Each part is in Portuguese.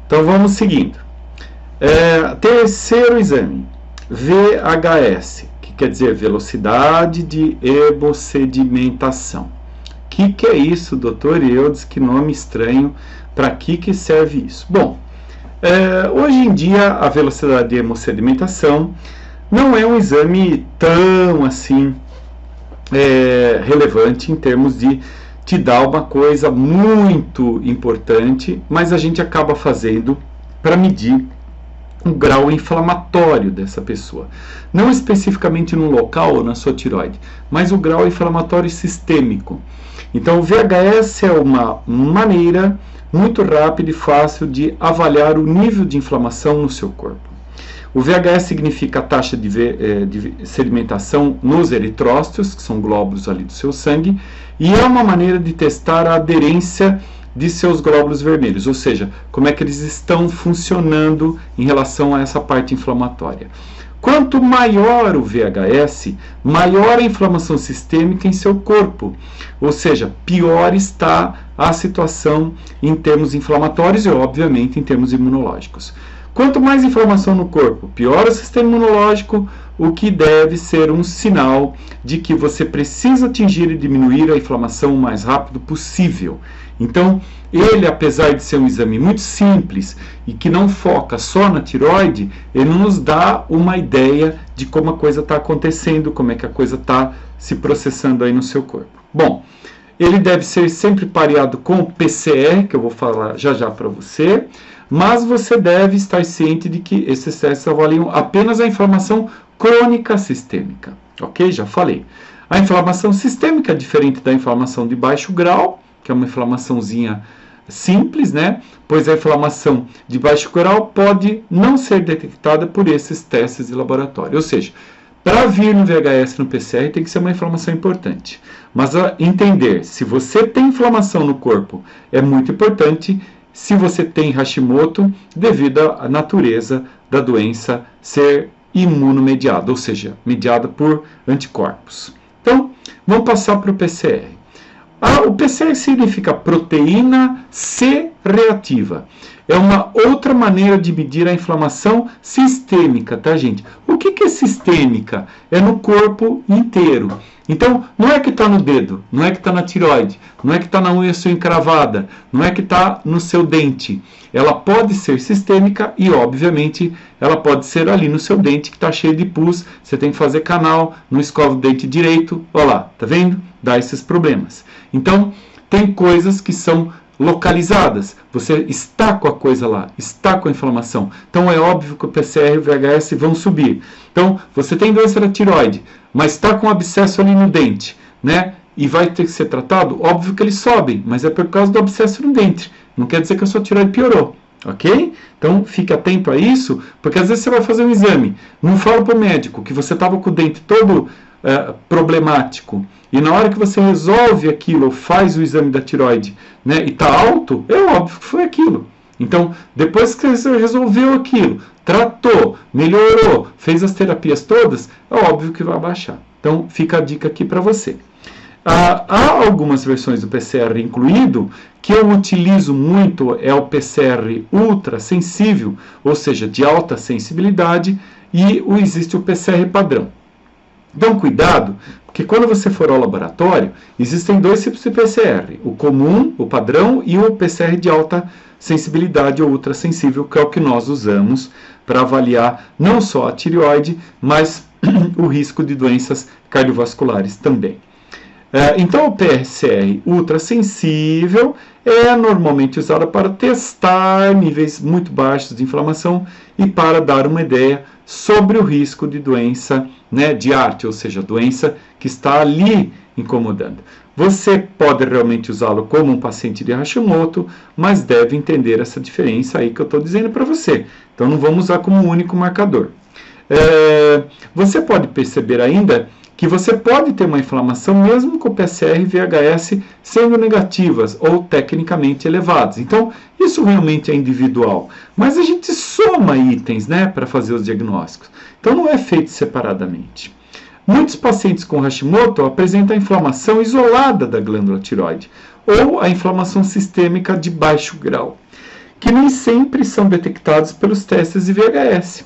Então vamos seguindo. Terceiro exame, VHS, que quer dizer velocidade de hemossedimentação. O que é isso, doutor Eudes? Que nome estranho. Para que serve isso? Bom, hoje em dia a velocidade de hemossedimentação não é um exame tão assim relevante em termos de te dar uma coisa muito importante, mas a gente acaba fazendo para medir o grau inflamatório dessa pessoa. Não especificamente no local ou na sua tireoide, mas o grau inflamatório sistêmico. Então o VHS é uma maneira muito rápida e fácil de avaliar o nível de inflamação no seu corpo. O VHS significa a taxa de sedimentação nos eritrócitos, que são glóbulos ali do seu sangue, e é uma maneira de testar a aderência de seus glóbulos vermelhos, ou seja, como é que eles estão funcionando em relação a essa parte inflamatória. Quanto maior o VHS, maior a inflamação sistêmica em seu corpo, ou seja, pior está a situação em termos inflamatórios e, obviamente, em termos imunológicos. Quanto mais inflamação no corpo, pior o sistema imunológico, o que deve ser um sinal de que você precisa atingir e diminuir a inflamação o mais rápido possível. Então, ele, apesar de ser um exame muito simples e que não foca só na tireoide, ele nos dá uma ideia de como a coisa está acontecendo, como é que a coisa está se processando aí no seu corpo. Bom, ele deve ser sempre pareado com o PCR, que eu vou falar já já para você, mas você deve estar ciente de que esses testes avaliam apenas a inflamação crônica sistêmica, ok? Já falei. A inflamação sistêmica é diferente da inflamação de baixo grau, que é uma inflamaçãozinha simples, né? Pois a inflamação de baixo grau pode não ser detectada por esses testes de laboratório. Ou seja, para vir no VHS, no PCR, tem que ser uma inflamação importante. Mas entender se você tem inflamação no corpo é muito importante se você tem Hashimoto, devido à natureza da doença ser imunomediada, ou seja, mediada por anticorpos. Então, vamos passar para o PCR. O PCR significa proteína C reativa. É uma outra maneira de medir a inflamação sistêmica, tá, gente? O que é sistêmica? É no corpo inteiro. Então, não é que está no dedo, não é que está na tireoide, não é que está na unha sua encravada, não é que está no seu dente. Ela pode ser sistêmica e, obviamente, ela pode ser ali no seu dente que está cheio de pus, você tem que fazer canal, não escova o dente direito, olha lá, tá vendo? Dá esses problemas. Então, tem coisas que são localizadas, você está com a coisa lá, está com a inflamação. Então é óbvio que o PCR e o VHS vão subir. Então, você tem doença da tireoide, mas está com um abscesso ali no dente, né? E vai ter que ser tratado, óbvio que eles sobem, mas é por causa do abscesso no dente. Não quer dizer que a sua tireoide piorou, ok? Então, fique atento a isso, porque às vezes você vai fazer um exame, não fala para o médico que você estava com o dente todo problemático, e na hora que você resolve aquilo, faz o exame da tireoide, né, e está alto, é óbvio que foi aquilo. Então, depois que você resolveu aquilo, tratou, melhorou, fez as terapias todas, é óbvio que vai baixar. Então, fica a dica aqui para você. Há algumas versões do PCR incluído, que eu utilizo muito, é o PCR ultra sensível, ou seja, de alta sensibilidade, e existe o PCR padrão. Então, cuidado, porque quando você for ao laboratório, existem dois tipos de PCR, o comum, o padrão, e o PCR de alta sensibilidade ou ultrassensível, que é o que nós usamos para avaliar não só a tireoide, mas o risco de doenças cardiovasculares também. Então, o PCR ultrassensível é normalmente usado para testar níveis muito baixos de inflamação e para dar uma ideia sobre o risco de doença, né, de arte, ou seja, doença que está ali incomodando. Você pode realmente usá-lo como um paciente de Hashimoto, mas deve entender essa diferença aí que eu estou dizendo para você. Então, não vamos usar como único marcador. Você pode perceber ainda que você pode ter uma inflamação mesmo com o PCR e VHS sendo negativas ou tecnicamente elevadas. Então, isso realmente é individual. Mas a gente soma itens, né, para fazer os diagnósticos. Então, não é feito separadamente. Muitos pacientes com Hashimoto apresentam a inflamação isolada da glândula tireoide ou a inflamação sistêmica de baixo grau. que nem sempre são detectados pelos testes de VHS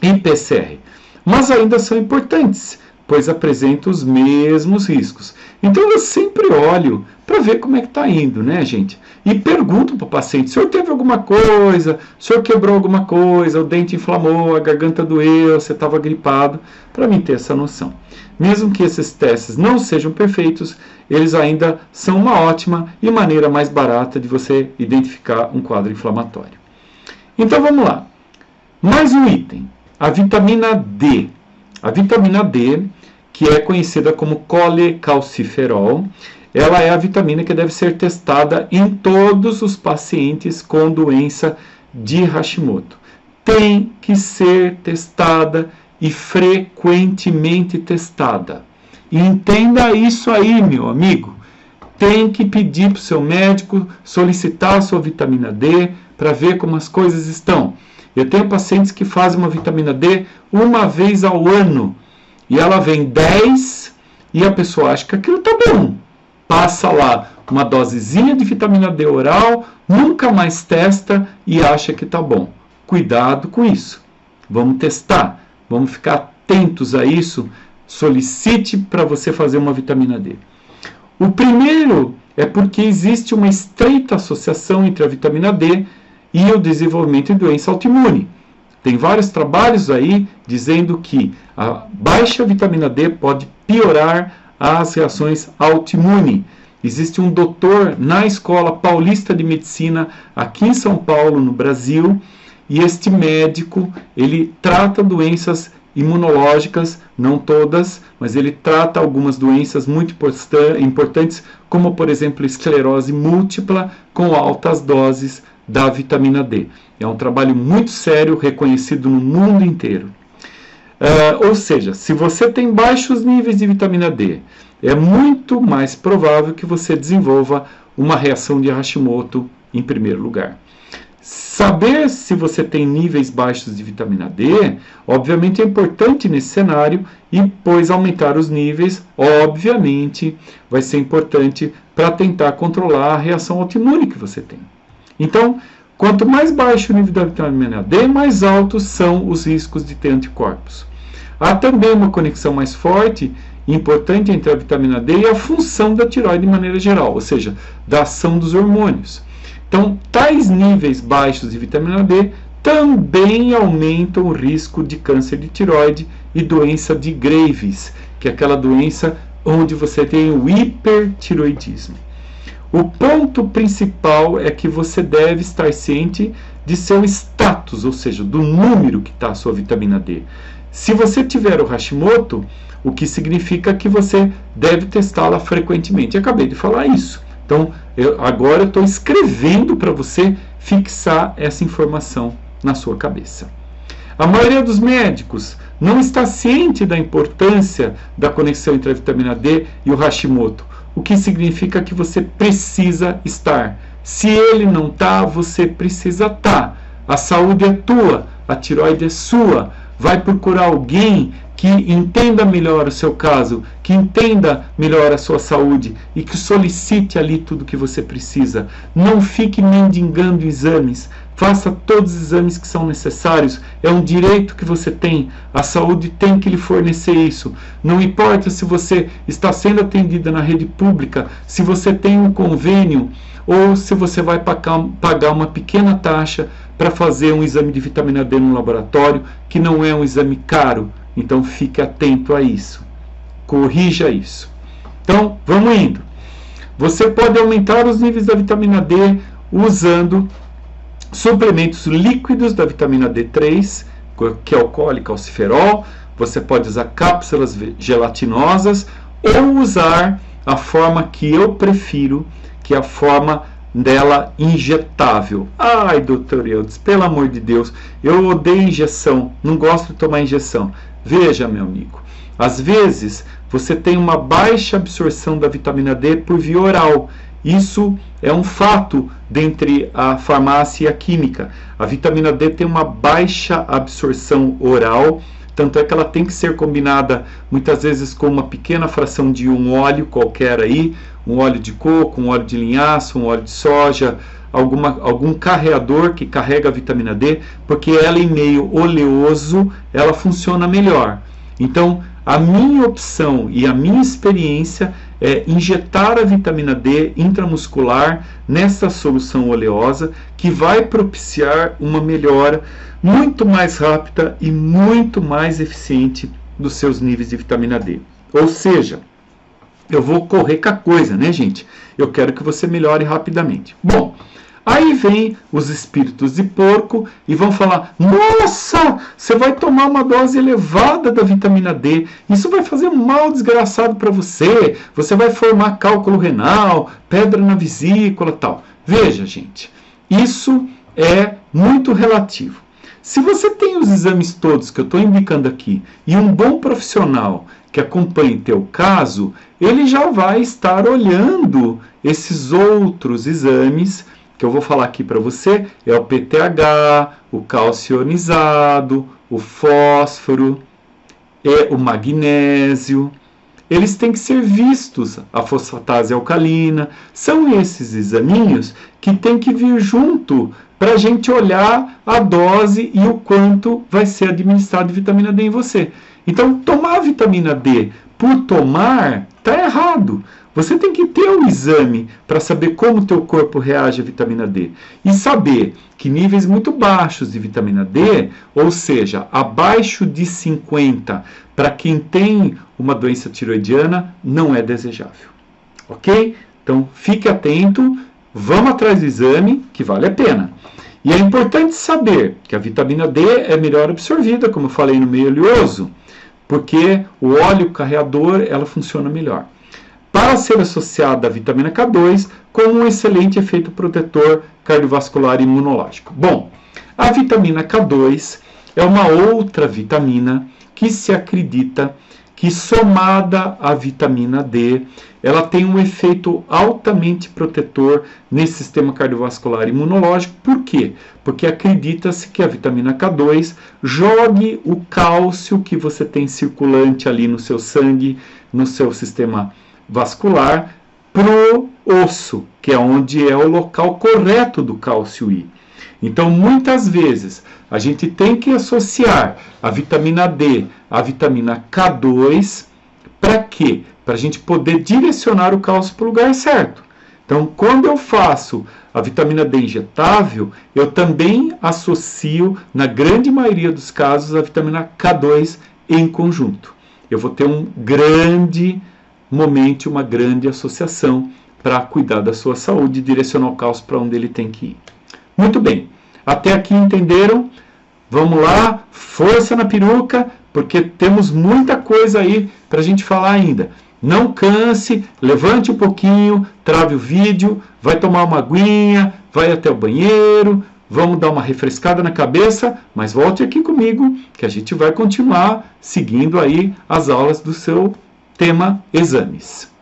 e PCR, mas ainda são importantes, pois apresentam os mesmos riscos. Então eu sempre olho para ver como é que está indo, né, gente? E pergunto para o paciente: o senhor teve alguma coisa? O senhor quebrou alguma coisa? O dente inflamou? A garganta doeu? Você estava gripado? Para mim ter essa noção. Mesmo que esses testes não sejam perfeitos, eles ainda são uma ótima e maneira mais barata de você identificar um quadro inflamatório. Então vamos lá. Mais um item. A vitamina D. A vitamina D, que é conhecida como colecalciferol, ela é a vitamina que deve ser testada em todos os pacientes com doença de Hashimoto. Tem que ser testada e frequentemente testada. Entenda isso aí, meu amigo. Tem que pedir para o seu médico solicitar a sua vitamina D para ver como as coisas estão. Eu tenho pacientes que fazem uma vitamina D uma vez ao ano e ela vem 10 e a pessoa acha que aquilo está bom. Passa lá uma dosezinha de vitamina D oral, nunca mais testa e acha que está bom. Cuidado com isso. Vamos testar, vamos ficar atentos a isso. Solicite para você fazer uma vitamina D. O primeiro é porque existe uma estreita associação entre a vitamina D e o desenvolvimento de doença autoimune. Tem vários trabalhos aí dizendo que a baixa vitamina D pode piorar as reações autoimunes. Existe um doutor na Escola Paulista de Medicina, aqui em São Paulo, no Brasil, e este médico, ele trata doenças imunológicas, não todas, mas ele trata algumas doenças muito importantes, como, por exemplo, esclerose múltipla com altas doses da vitamina D. É um trabalho muito sério, reconhecido no mundo inteiro. Ou seja, se você tem baixos níveis de vitamina D, é muito mais provável que você desenvolva uma reação de Hashimoto em primeiro lugar. Saber se você tem níveis baixos de vitamina D, obviamente é importante nesse cenário, e depois aumentar os níveis, obviamente, vai ser importante para tentar controlar a reação autoimune que você tem. Então, quanto mais baixo o nível da vitamina D, mais altos são os riscos de ter anticorpos. Há também uma conexão mais forte e importante entre a vitamina D e a função da tireoide de maneira geral, ou seja, da ação dos hormônios. Então, tais níveis baixos de vitamina D também aumentam o risco de câncer de tireoide e doença de Graves, que é aquela doença onde você tem o hipertireoidismo. O ponto principal é que você deve estar ciente de seu status, ou seja, do número que está a sua vitamina D. Se você tiver o Hashimoto, o que significa que você deve testá-la frequentemente. Eu acabei de falar isso. Então, agora eu estou escrevendo para você fixar essa informação na sua cabeça. A maioria dos médicos não está ciente da importância da conexão entre a vitamina D e o Hashimoto, o que significa que você precisa estar. Se ele não está, você precisa estar. A saúde é tua, a tireoide é sua. Vai procurar alguém que entenda melhor o seu caso, que entenda melhor a sua saúde e que solicite ali tudo o que você precisa. Não fique mendigando exames. Faça todos os exames que são necessários. É um direito que você tem. A saúde tem que lhe fornecer isso. Não importa se você está sendo atendida na rede pública, se você tem um convênio ou se você vai pagar uma pequena taxa para fazer um exame de vitamina D no laboratório, que não é um exame caro. Então fique atento a isso. Corrija isso. Então, vamos indo. Você pode aumentar os níveis da vitamina D usando suplementos líquidos da vitamina D3, que é o colecalciferol. Você pode usar cápsulas gelatinosas ou usar a forma que eu prefiro, que é a forma dela injetável. Ai, doutor Eudes, pelo amor de Deus, eu odeio injeção, não gosto de tomar injeção. Veja, meu amigo, às vezes você tem uma baixa absorção da vitamina D por via oral. Isso é um fato dentre a farmácia e a química. A vitamina D tem uma baixa absorção oral, tanto é que ela tem que ser combinada muitas vezes com uma pequena fração de um óleo qualquer aí, um óleo de coco, um óleo de linhaça, um óleo de soja, algum carreador que carrega a vitamina D, porque ela em meio oleoso, ela funciona melhor. Então, a minha opção e a minha experiência é injetar a vitamina D intramuscular nessa solução oleosa, que vai propiciar uma melhora muito mais rápida e muito mais eficiente dos seus níveis de vitamina D. Ou seja, eu vou correr com a coisa, né, gente? Eu quero que você melhore rapidamente. Bom, aí vem os espíritos de porco e vão falar: nossa, você vai tomar uma dose elevada da vitamina D, isso vai fazer um mal desgraçado para você, você vai formar cálculo renal, pedra na vesícula, tal. Veja, gente, isso é muito relativo. Se você tem os exames todos que eu estou indicando aqui e um bom profissional que acompanhe teu caso, ele já vai estar olhando esses outros exames que eu vou falar aqui para você, é o PTH, o cálcio ionizado, o fósforo, o magnésio. Eles têm que ser vistos, a fosfatase alcalina. São esses examinhos que tem que vir junto para a gente olhar a dose e o quanto vai ser administrado de vitamina D em você. Então, tomar vitamina D por tomar está errado. Você tem que ter um exame para saber como o teu corpo reage à vitamina D. E saber que níveis muito baixos de vitamina D, ou seja, abaixo de 50, para quem tem uma doença tiroidiana, não é desejável. Ok? Então, fique atento, vamos atrás do exame, que vale a pena. E é importante saber que a vitamina D é melhor absorvida, como eu falei, no meio oleoso, porque o óleo carreador, ela funciona melhor. Para ser associada à vitamina K2 com um excelente efeito protetor cardiovascular e imunológico. Bom, a vitamina K2 é uma outra vitamina que se acredita que, somada à vitamina D, ela tem um efeito altamente protetor nesse sistema cardiovascular e imunológico. Por quê? Porque acredita-se que a vitamina K2 jogue o cálcio que você tem circulante ali no seu sangue, no seu sistema vascular, pro osso, que é onde é o local correto do cálcio I. Então, muitas vezes, a gente tem que associar a vitamina D à vitamina K2, para quê? Para a gente poder direcionar o cálcio para o lugar certo. Então, quando eu faço a vitamina D injetável, eu também associo, na grande maioria dos casos, a vitamina K2 em conjunto. Eu vou ter um grande momento, uma grande associação para cuidar da sua saúde e direcionar o cálcio para onde ele tem que ir. Muito bem, até aqui entenderam? Vamos lá, força na peruca, porque temos muita coisa aí para a gente falar ainda. Não canse, levante um pouquinho, trave o vídeo, vai tomar uma aguinha, vai até o banheiro, vamos dar uma refrescada na cabeça, mas volte aqui comigo que a gente vai continuar seguindo aí as aulas do seu tema exames.